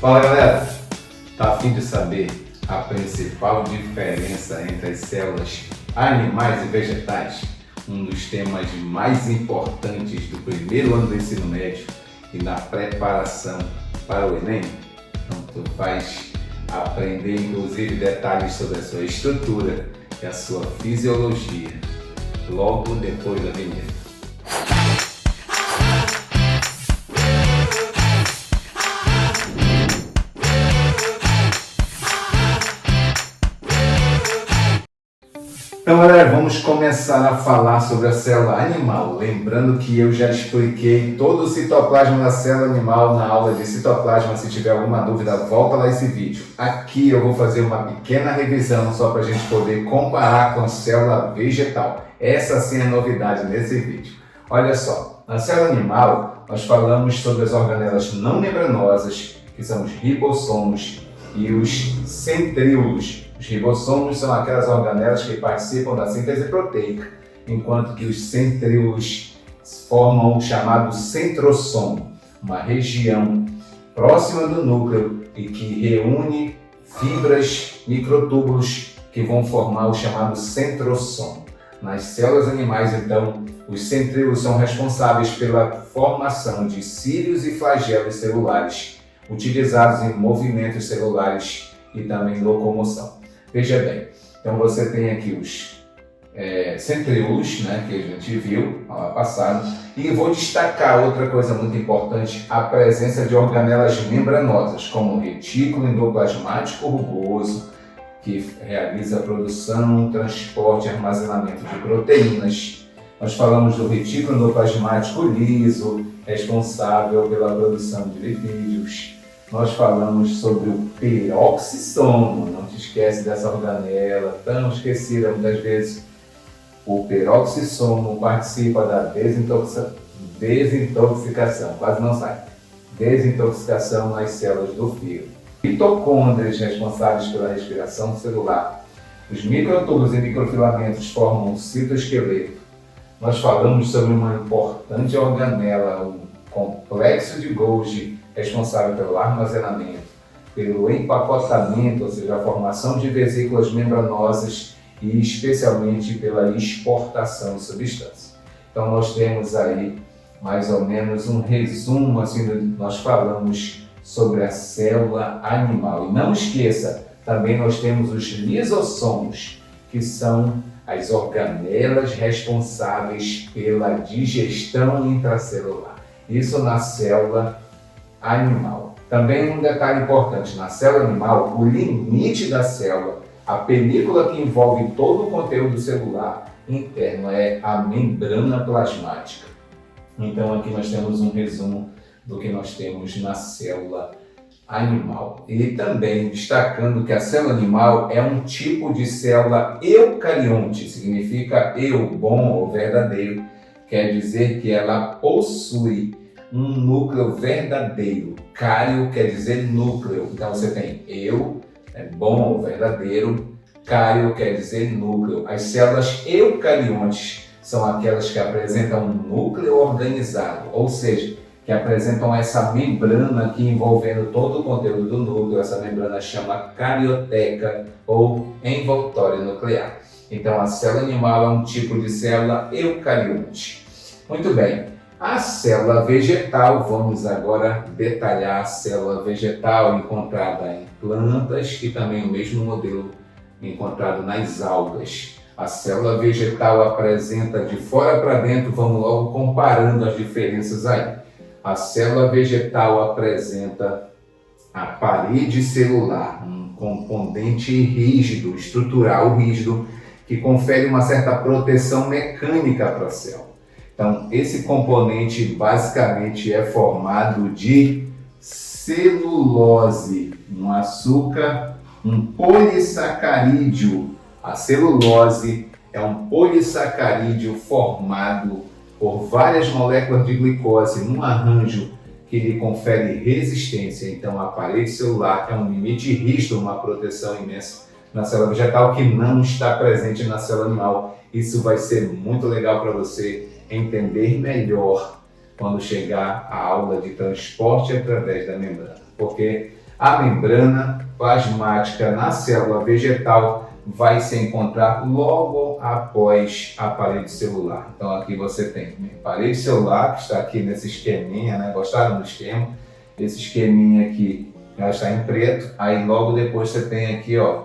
Fala galera, tá a fim de saber a principal diferença entre as células animais e vegetais? Um dos temas mais importantes do primeiro ano do ensino médio e na preparação para o Enem? Então tu vais aprender inclusive detalhes sobre a sua estrutura e a sua fisiologia logo depois da vinheta. Então galera, vamos começar a falar sobre a célula animal. Lembrando que eu já expliquei todo o citoplasma da célula animal na aula de citoplasma. Se tiver alguma dúvida, volta lá esse vídeo. Aqui eu vou fazer uma pequena revisão só para a gente poder comparar com a célula vegetal. Essa sim é a novidade nesse vídeo. Olha só, na célula animal nós falamos sobre as organelas não membranosas, que são os ribossomos e os centríolos. Os ribossomos são aquelas organelas que participam da síntese proteica, enquanto que os centríolos formam o chamado centrosomo, uma região próxima do núcleo e que reúne fibras, microtúbulos que vão formar o chamado centrosomo. Nas células animais, então, os centríolos são responsáveis pela formação de cílios e flagelos celulares, utilizados em movimentos celulares e também locomoção. Veja bem, então você tem aqui os centríolos, né, que a gente viu na aula passada, e vou destacar outra coisa muito importante, a presença de organelas membranosas, como o retículo endoplasmático rugoso, que realiza a produção, transporte e armazenamento de proteínas. Nós falamos do retículo endoplasmático liso, responsável pela produção de lipídios. Nós falamos sobre o peroxissomo, não te esquece dessa organela, tão esquecida muitas vezes. O peroxissomo participa da desintoxicação, quase não sai, desintoxicação nas células do fígado. Mitocôndrias responsáveis pela respiração celular. Os microtúbulos e microfilamentos formam o citoesqueleto. Nós falamos sobre uma importante organela, o complexo de Golgi, responsável pelo armazenamento, pelo empacotamento, ou seja, a formação de vesículas membranosas e especialmente pela exportação de substâncias. Então nós temos aí mais ou menos um resumo, assim, nós falamos sobre a célula animal. E não esqueça, também nós temos os lisossomos, que são as organelas responsáveis pela digestão intracelular. Isso na célula animal. Também um detalhe importante, na célula animal, o limite da célula, a película que envolve todo o conteúdo celular interno é a membrana plasmática. Então aqui nós temos um resumo do que nós temos na célula animal. E também destacando que a célula animal é um tipo de célula eucarionte, significa eu, bom ou verdadeiro, quer dizer que ela possui um núcleo verdadeiro. Cário quer dizer núcleo. Então você tem eu, bom ou verdadeiro. Cário quer dizer núcleo. As células eucariontes são aquelas que apresentam um núcleo organizado, ou seja, que apresentam essa membrana aqui envolvendo todo o conteúdo do núcleo. Essa membrana chama carioteca ou envoltório nuclear. Então a célula animal é um tipo de célula eucarionte. Muito bem. A célula vegetal, vamos agora detalhar a célula vegetal encontrada em plantas e também o mesmo modelo encontrado nas algas. A célula vegetal apresenta de fora para dentro, vamos logo comparando as diferenças aí. A célula vegetal apresenta a parede celular, um componente rígido, estrutural rígido, que confere uma certa proteção mecânica para a célula. Então, esse componente basicamente é formado de celulose, um açúcar, um polissacarídeo. A celulose é um polissacarídeo formado por várias moléculas de glicose num arranjo que lhe confere resistência. Então, a parede celular é um limite rígido, uma proteção imensa na célula vegetal que não está presente na célula animal. Isso vai ser muito legal para você entender melhor quando chegar a aula de transporte através da membrana, porque A membrana plasmática na célula vegetal vai se encontrar logo após a parede celular. Então aqui você tem a parede celular, que está aqui nesse esqueminha, né? Gostaram do esquema? Esse esqueminha aqui já está em preto. Aí logo depois você tem aqui, ó,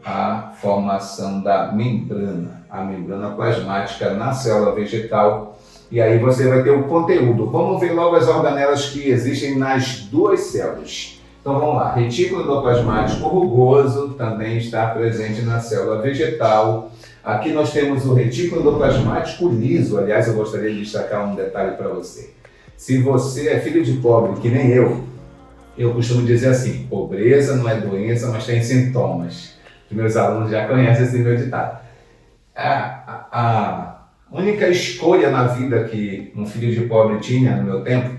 a formação da membrana, a membrana plasmática na célula vegetal. E aí você vai ter o conteúdo. Vamos ver logo as organelas que existem nas duas células. Então vamos lá, retículo endoplasmático rugoso também está presente na célula vegetal. Aqui nós temos o retículo endoplasmático liso. Aliás, eu gostaria de destacar um detalhe para você. Se você é filho de pobre, que nem eu costumo dizer assim, pobreza não é doença, mas tem sintomas. Os meus alunos já conhecem esse meu ditado. A única escolha na vida que um filho de pobre tinha no meu tempo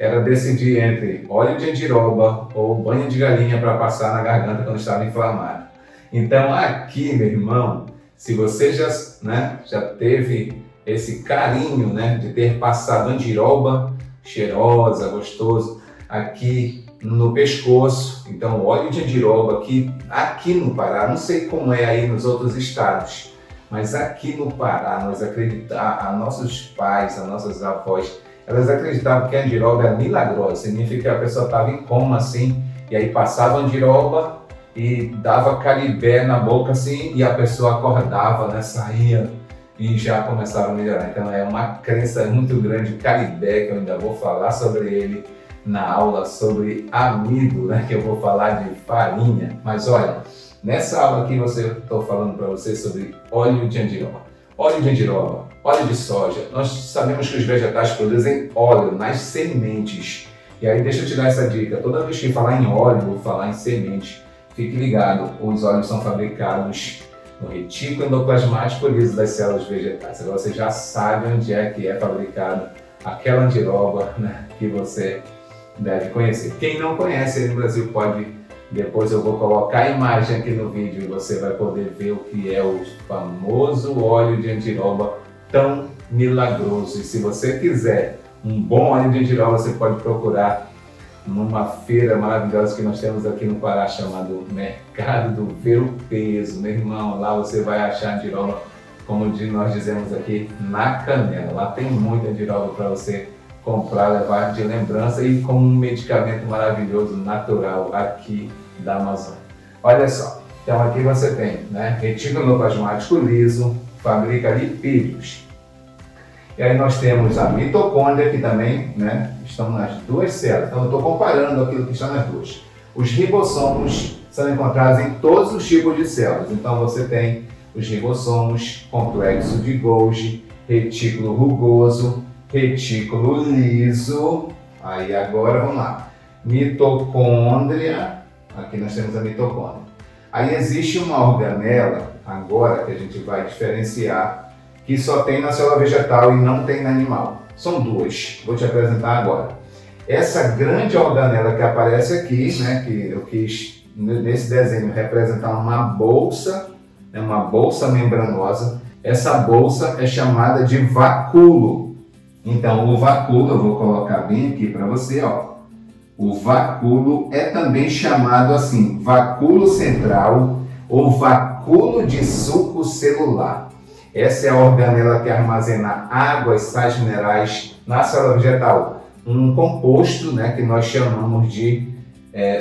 era decidir entre óleo de andiroba ou banho de galinha para passar na garganta quando estava inflamado. Então aqui, meu irmão, se você já teve esse carinho, né, de ter passado andiroba cheirosa, gostoso, aqui no pescoço, então óleo de andiroba aqui no Pará, não sei como é aí nos outros estados, mas aqui no Pará nós acreditamos, nossos pais, as nossas avós, elas acreditavam que a andiroba era milagrosa, significa que a pessoa estava em coma assim, e aí passava a andiroba e dava caribé na boca assim, e a pessoa acordava, né, saía e já começava a melhorar. Então é uma crença muito grande, caribé, que eu ainda vou falar sobre ele na aula sobre amido, né, que eu vou falar de farinha. Mas olha, nessa aula aqui estou falando para você sobre óleo de andiroba. Óleo de andiroba, óleo de soja. Nós sabemos que os vegetais produzem óleo nas sementes. E aí deixa eu te dar essa dica. Toda vez que falar em óleo ou falar em semente, fique ligado. Os óleos são fabricados no retículo endoplasmático liso das células vegetais. Agora você já sabe onde é que é fabricado aquela andiroba, né, que você deve conhecer. Quem não conhece aí no Brasil pode... Depois eu vou colocar a imagem aqui no vídeo e você vai poder ver o que é o famoso óleo de andiroba tão milagroso. E se você quiser um bom óleo de andiroba, você pode procurar numa feira maravilhosa que nós temos aqui no Pará, chamado Mercado do Ver o Peso. Meu irmão, lá você vai achar andiroba, como nós dizemos aqui, na canela. Lá tem muita andiroba para você comprar, levar de lembrança e como um medicamento maravilhoso, natural, aqui da Amazônia. Olha só, então aqui você tem, né, retículo endoplasmático liso, fabrica lipídios. E aí nós temos a mitocôndria, que também, né, estão nas duas células. Então eu estou comparando aquilo que está nas duas. Os ribossomos são encontrados em todos os tipos de células. Então você tem os ribossomos, complexo de Golgi, retículo rugoso, retículo liso. Aí agora vamos lá, mitocôndria, aqui nós temos a mitocôndria. Aí existe uma organela, agora que a gente vai diferenciar, que só tem na célula vegetal e não tem na animal. São duas, vou te apresentar agora. Essa grande organela que aparece aqui, né, que eu quis nesse desenho representar uma bolsa, né, uma bolsa membranosa. Essa bolsa é chamada de vacúolo. Então, o vacúolo, eu vou colocar bem aqui para você, ó. O vacúolo é também chamado assim, vacúolo central ou vacúolo de suco celular. Essa é a organela que armazena água e sais minerais na célula vegetal. Um composto, né, que nós chamamos de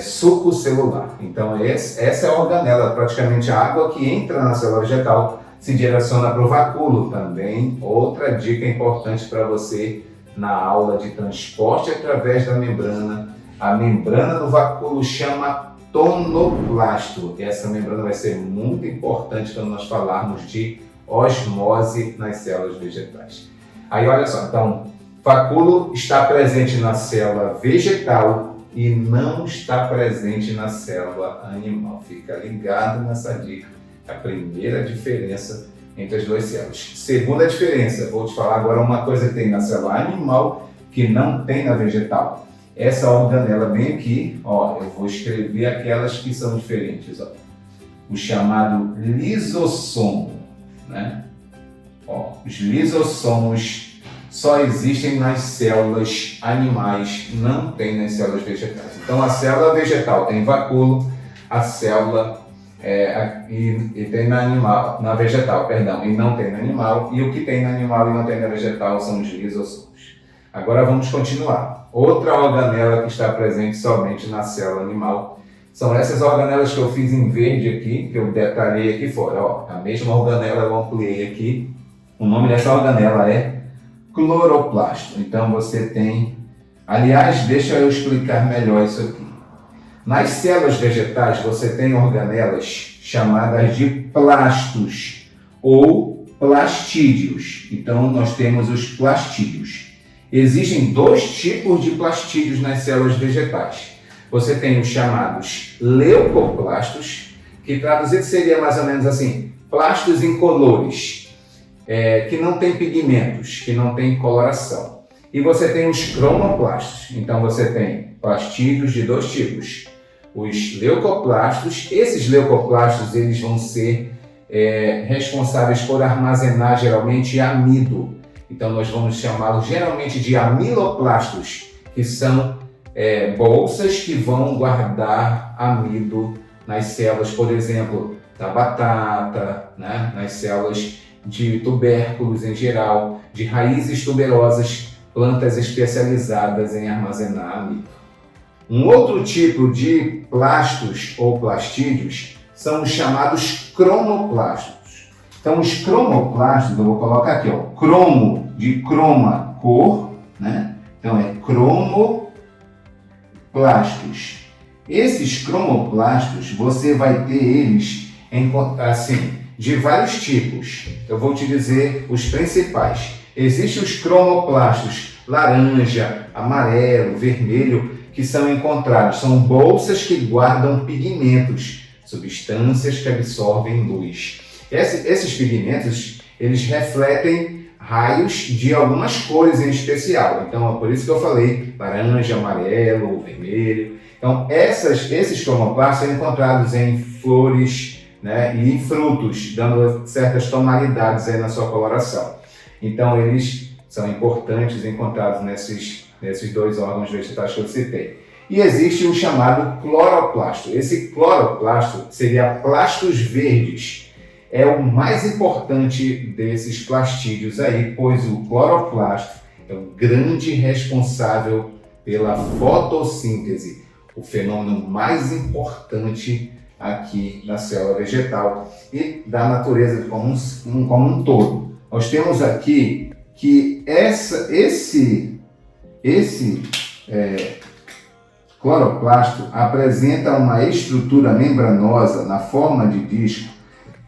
suco celular. Então, essa é a organela, praticamente a água que entra na célula vegetal se direciona para o vacúolo também. Outra dica importante para você na aula de transporte através da membrana. A membrana do vacúolo chama tonoplasto. Essa membrana vai ser muito importante quando nós falarmos de osmose nas células vegetais. Aí olha só, então, vacúolo está presente na célula vegetal e não está presente na célula animal. Fica ligado nessa dica. A primeira diferença entre as duas células. Segunda diferença, vou te falar agora uma coisa que tem na célula animal que não tem na vegetal. Essa organela bem aqui, ó, eu vou escrever aquelas que são diferentes, ó. O chamado lisossomo, né? Ó, os lisossomos só existem nas células animais, não tem nas células vegetais. Então a célula vegetal tem vacúolo, a célula e tem na vegetal, perdão, e não tem no animal, e o que tem no animal e não tem na vegetal são os lisossomos. Agora vamos continuar. Outra organela que está presente somente na célula animal são essas organelas que eu fiz em verde aqui, que eu detalhei aqui fora. Ó, a mesma organela eu ampliei aqui. O nome dessa organela é cloroplasto. Então você tem... Aliás, deixa eu explicar melhor isso aqui. Nas células vegetais você tem organelas chamadas de plastos ou plastídeos. Então nós temos os plastídeos. Existem dois tipos de plastídeos nas células vegetais. Você tem os chamados leucoplastos, que traduzido seria mais ou menos assim, plastos incolores, que não têm pigmentos, que não têm coloração. E você tem os cromoplastos. Então você tem plastídeos de dois tipos. Os leucoplastos, esses leucoplastos eles vão ser responsáveis por armazenar geralmente amido. Então nós vamos chamá-los geralmente de amiloplastos, que são bolsas que vão guardar amido nas células, por exemplo, da batata, né? Nas células de tubérculos em geral, de raízes tuberosas, plantas especializadas em armazenar amido. Um outro tipo de plastos ou plastídeos são os chamados cromoplastos. Então os cromoplastos, eu vou colocar aqui, ó, cromo de croma, cor, né? Então é cromoplastos. Esses cromoplastos, você vai ter eles de vários tipos. Eu vou te dizer os principais. Existem os cromoplastos laranja, amarelo, vermelho, que são encontrados. São bolsas que guardam pigmentos, substâncias que absorvem luz. Esses pigmentos, eles refletem raios de algumas cores em especial. Então, é por isso que eu falei laranja, amarelo, vermelho. Então, esses cromoplastos são encontrados em flores, né, e em frutos, dando certas tonalidades aí na sua coloração. Então, eles são importantes encontrados nesses dois órgãos vegetais que eu citei. E existe o chamado cloroplasto. Esse cloroplasto seria plastos verdes. É o mais importante desses plastídeos aí, pois o cloroplasto é o grande responsável pela fotossíntese, o fenômeno mais importante aqui na célula vegetal e da natureza como um todo. Nós temos aqui que esse cloroplasto apresenta uma estrutura membranosa na forma de disco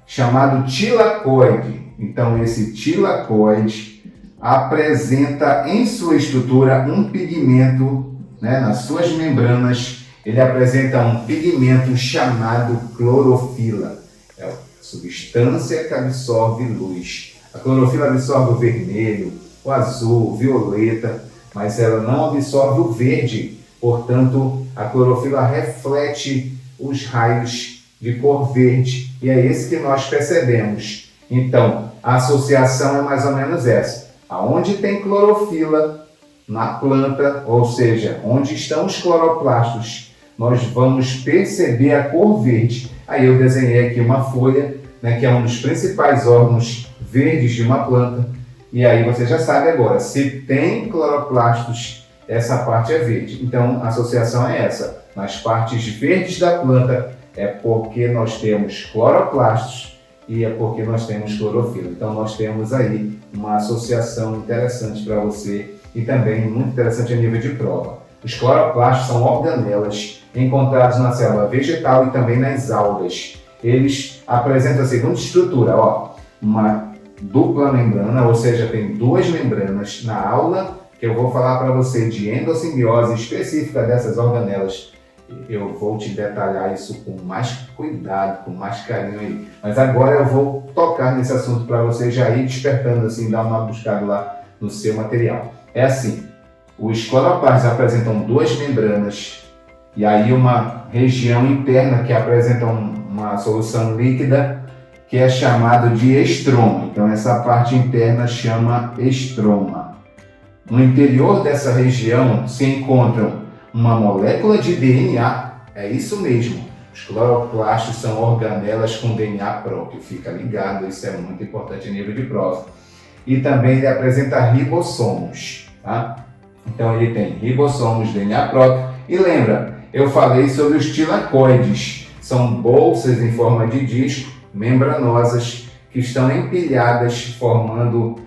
chamado tilacoide. Então esse tilacoide apresenta em sua estrutura um pigmento, né, nas suas membranas, ele apresenta um pigmento chamado clorofila. É a substância que absorve luz. A clorofila absorve o vermelho, o azul, o violeta, mas ela não absorve o verde. Portanto, a clorofila reflete os raios de cor verde e é esse que nós percebemos. Então, a associação é mais ou menos essa. Aonde tem clorofila na planta, ou seja, onde estão os cloroplastos, nós vamos perceber a cor verde. Aí eu desenhei aqui uma folha, né, que é um dos principais órgãos verdes de uma planta. E aí você já sabe agora, se tem cloroplastos, essa parte é verde. Então, a associação é essa. Nas partes verdes da planta é porque nós temos cloroplastos e é porque nós temos clorofila. Então, nós temos aí uma associação interessante para você e também muito interessante a nível de prova. Os cloroplastos são organelas encontrados na célula vegetal e também nas algas. Eles apresentam a seguinte estrutura, ó, uma dupla membrana, ou seja, tem duas membranas. Na aula que eu vou falar para você de endossimbiose específica dessas organelas, eu vou te detalhar isso com mais cuidado, com mais carinho aí. Mas agora eu vou tocar nesse assunto para você já ir despertando, assim, dar uma buscada lá no seu material. É assim, os cloroplastos apresentam duas membranas e aí uma região interna que apresenta uma solução líquida que é chamado de estroma. Então essa parte interna chama estroma. No interior dessa região se encontram uma molécula de DNA, é isso mesmo. Os cloroplastos são organelas com DNA próprio, fica ligado, isso é muito importante a nível de prova. E também ele apresenta ribossomos, tá? Então ele tem ribossomos, DNA próprio. E lembra, eu falei sobre os tilacoides, são bolsas em forma de disco, membranosas, que estão empilhadas formando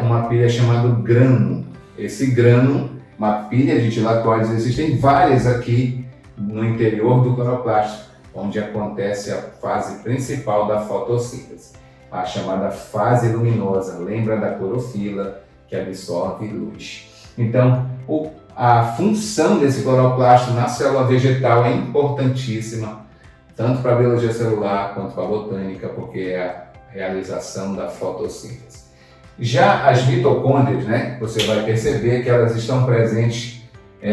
uma pilha chamada grano. Esse grano, uma pilha de tilacoides, existem várias aqui no interior do cloroplasto, onde acontece a fase principal da fotossíntese, a chamada fase luminosa, lembra da clorofila, que absorve luz. Então, a função desse cloroplasto na célula vegetal é importantíssima, tanto para a biologia celular quanto para a botânica, porque é a realização da fotossíntese. Já as mitocôndrias, né, você vai perceber que elas estão presentes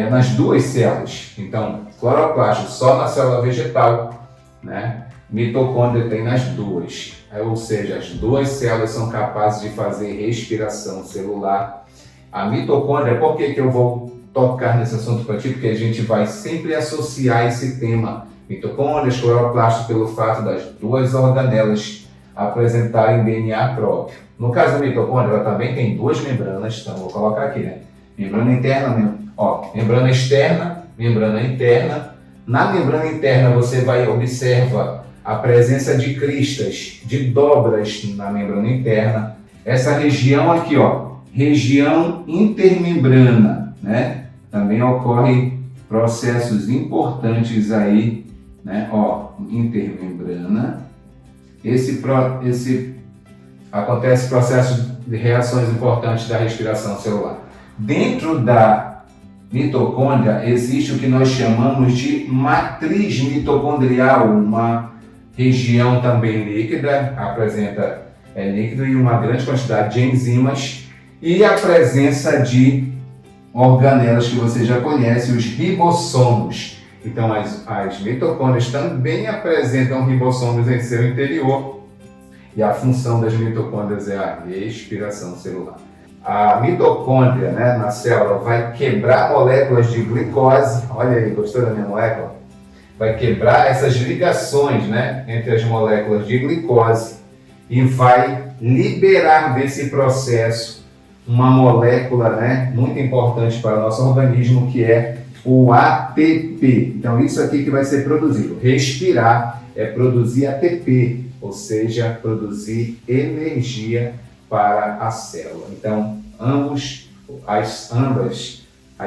nas duas células. Então, cloroplasto só na célula vegetal, né? Mitocôndria tem nas duas. Ou seja, as duas células são capazes de fazer respiração celular. A mitocôndria, por que eu vou tocar nesse assunto para ti? Porque a gente vai sempre associar esse tema mitocôndrias, cloroplasto, pelo fato das duas organelas apresentarem DNA próprio. No caso da mitocôndria, ela também tem duas membranas, então vou colocar aqui, né? Membrana interna, membrana externa, membrana interna. Na membrana interna você vai observar a presença de cristas, de dobras na membrana interna. Essa região aqui, região intermembrana, né? Também ocorre processos importantes aí, né? Intermembrana. Acontece processo de reações importantes da respiração celular. Dentro da mitocôndria existe o que nós chamamos de matriz mitocondrial, uma região também líquida, apresenta líquido e uma grande quantidade de enzimas, e a presença de organelas que você já conhece, os ribossomos. Então as mitocôndrias também apresentam ribossomos em seu interior, e a função das mitocôndrias é a respiração celular. A mitocôndria, né, na célula vai quebrar moléculas de glicose. Olha aí, gostou da minha molécula? Vai quebrar essas ligações, né, entre as moléculas de glicose e vai liberar desse processo uma molécula, né, muito importante para o nosso organismo, que é o ATP. Então isso aqui que vai ser produzido. Respirar é produzir ATP, ou seja, produzir energia para a célula. Então, ambas as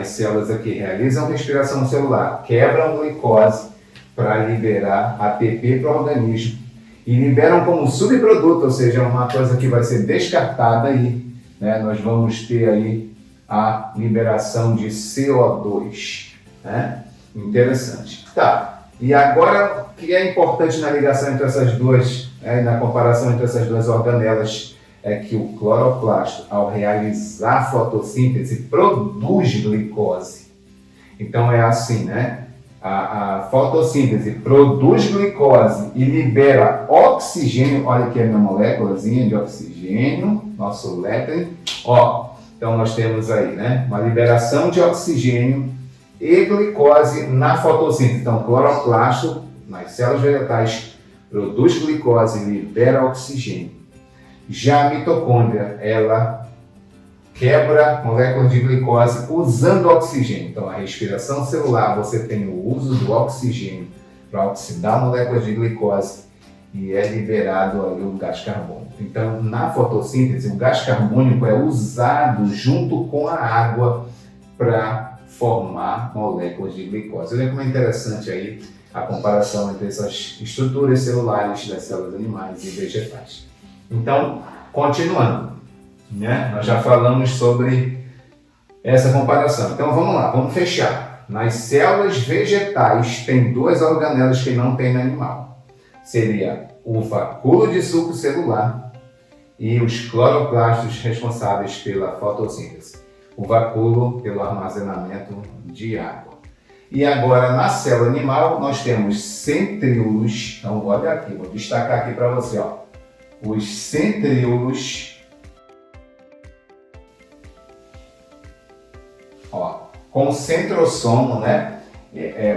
células aqui realizam respiração celular, quebram glicose para liberar ATP para o organismo e liberam como subproduto, ou seja, uma coisa que vai ser descartada aí, né? Nós vamos ter aí a liberação de CO2, né? Interessante. Tá. E agora, o que é importante na ligação entre essas duas, na comparação entre essas duas organelas, é que o cloroplasto, ao realizar a fotossíntese, produz glicose. Então é assim, né? A fotossíntese produz glicose e libera oxigênio. Olha aqui a minha moléculazinha de oxigênio, nosso létrin. Então nós temos aí, né, uma liberação de oxigênio e glicose na fotossíntese. Então, cloroplasto, nas células vegetais, produz glicose e libera oxigênio. Já a mitocôndria, ela quebra moléculas de glicose usando oxigênio. Então, a respiração celular, você tem o uso do oxigênio para oxidar moléculas de glicose e é liberado ali o gás carbônico. Então, na fotossíntese, o gás carbônico é usado junto com a água para formar moléculas de glicose. Olha como é interessante aí a comparação entre essas estruturas celulares das células animais e vegetais. Então, continuando, né? Nós já falamos sobre essa comparação. Então, vamos lá, vamos fechar. Nas células vegetais, tem duas organelas que não tem no animal. Seria o vacúolo de suco celular e os cloroplastos responsáveis pela fotossíntese. O vacúolo pelo armazenamento de água. E agora, na célula animal, nós temos centríolos. Então, olha aqui, vou destacar aqui para você, os centríolos Ó, com centrosomo, né?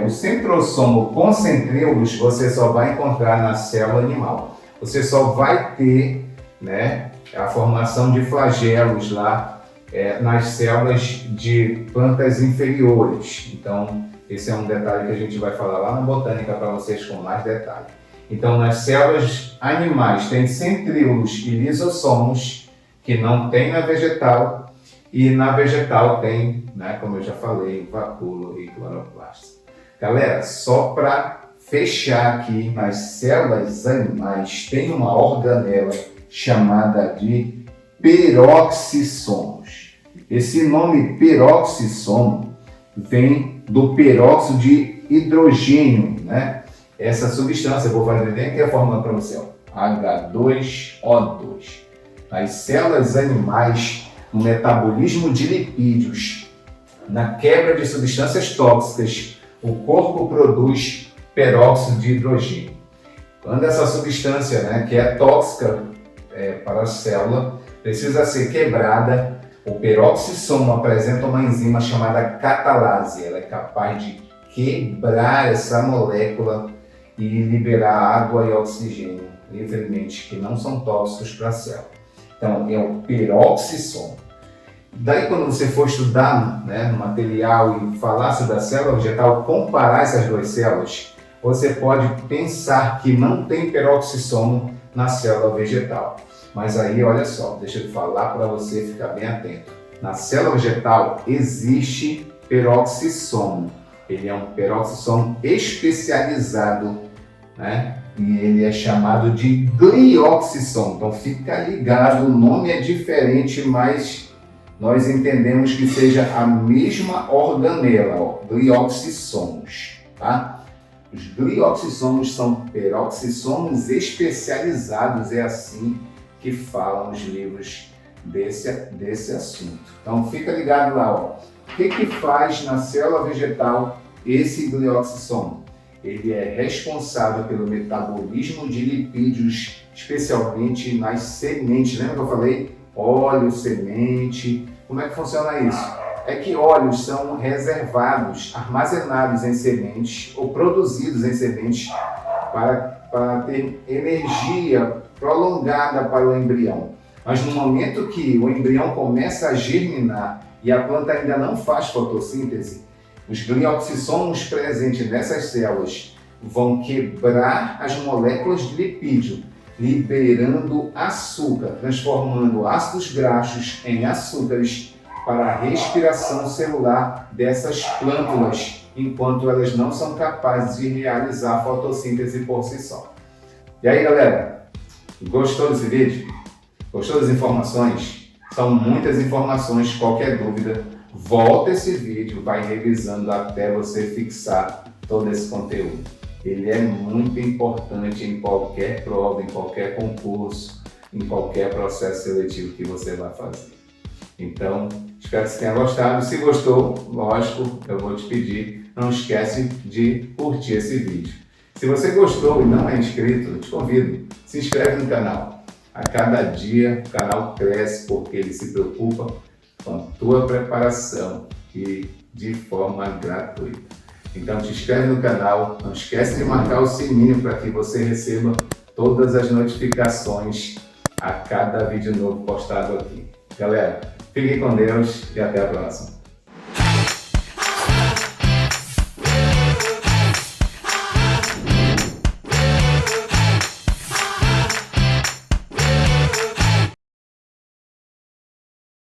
O centrosomo com centríolos você só vai encontrar na célula animal. Você só vai ter, né, a formação de flagelos lá nas células de plantas inferiores. Então, esse é um detalhe que a gente vai falar lá na botânica para vocês com mais detalhe. Então, nas células animais tem centríolos e lisossomos, que não tem na vegetal, e na vegetal tem, né, como eu já falei, vacúolo e cloroplasto. Galera, só para fechar aqui, nas células animais tem uma organela chamada de peroxissomos. Esse nome peroxissomo vem do peróxido de hidrogênio, né? Essa substância, eu vou fazer bem aqui a fórmula para você, ó, H2O2. Nas células animais, no metabolismo de lipídios, na quebra de substâncias tóxicas, o corpo produz peróxido de hidrogênio. Quando essa substância, né, que é tóxica para a célula, precisa ser quebrada, o peroxissomo apresenta uma enzima chamada catalase. Ela é capaz de quebrar essa molécula e liberar água e oxigênio livremente, que não são tóxicos para a célula. Então, é o peroxissomo. Daí, quando você for estudar, né, no material e falar sobre a célula vegetal, comparar essas duas células, você pode pensar que não tem peroxissomo na célula vegetal. Mas aí, olha só, deixa eu falar para você ficar bem atento. Na célula vegetal existe peroxissomo. Ele é um peroxissomo especializado, né? E ele é chamado de glioxissomo. Então fica ligado, o nome é diferente, mas nós entendemos que seja a mesma organela, ó, glioxissomos, tá? Os glioxissomos são peroxissomos especializados, é assim que falam os livros desse assunto. Então fica ligado lá, ó. O que faz na célula vegetal esse glioxissomo? Ele é responsável pelo metabolismo de lipídios, especialmente nas sementes. Lembra que eu falei? Óleo, semente. Como é que funciona isso? É que óleos são reservados, armazenados em sementes ou produzidos em sementes para ter energia prolongada para o embrião. Mas no momento que o embrião começa a germinar e a planta ainda não faz fotossíntese, os glioxissomos presentes nessas células vão quebrar as moléculas de lipídio, liberando açúcar, transformando ácidos graxos em açúcares para a respiração celular dessas plântulas, enquanto elas não são capazes de realizar a fotossíntese por si só. E aí, galera, gostou desse vídeo? Gostou das informações? São muitas informações, qualquer dúvida, volta esse vídeo, vai revisando até você fixar todo esse conteúdo. Ele é muito importante em qualquer prova, em qualquer concurso, em qualquer processo seletivo que você vai fazer. Então, espero que você tenha gostado. Se gostou, lógico, eu vou te pedir, não esquece de curtir esse vídeo. Se você gostou e não é inscrito, eu te convido, se inscreve no canal. A cada dia o canal cresce porque ele se preocupa com a tua preparação e de forma gratuita. Então te inscreve no canal, não esquece de marcar o sininho para que você receba todas as notificações a cada vídeo novo postado aqui. Galera, fiquem com Deus e até a próxima.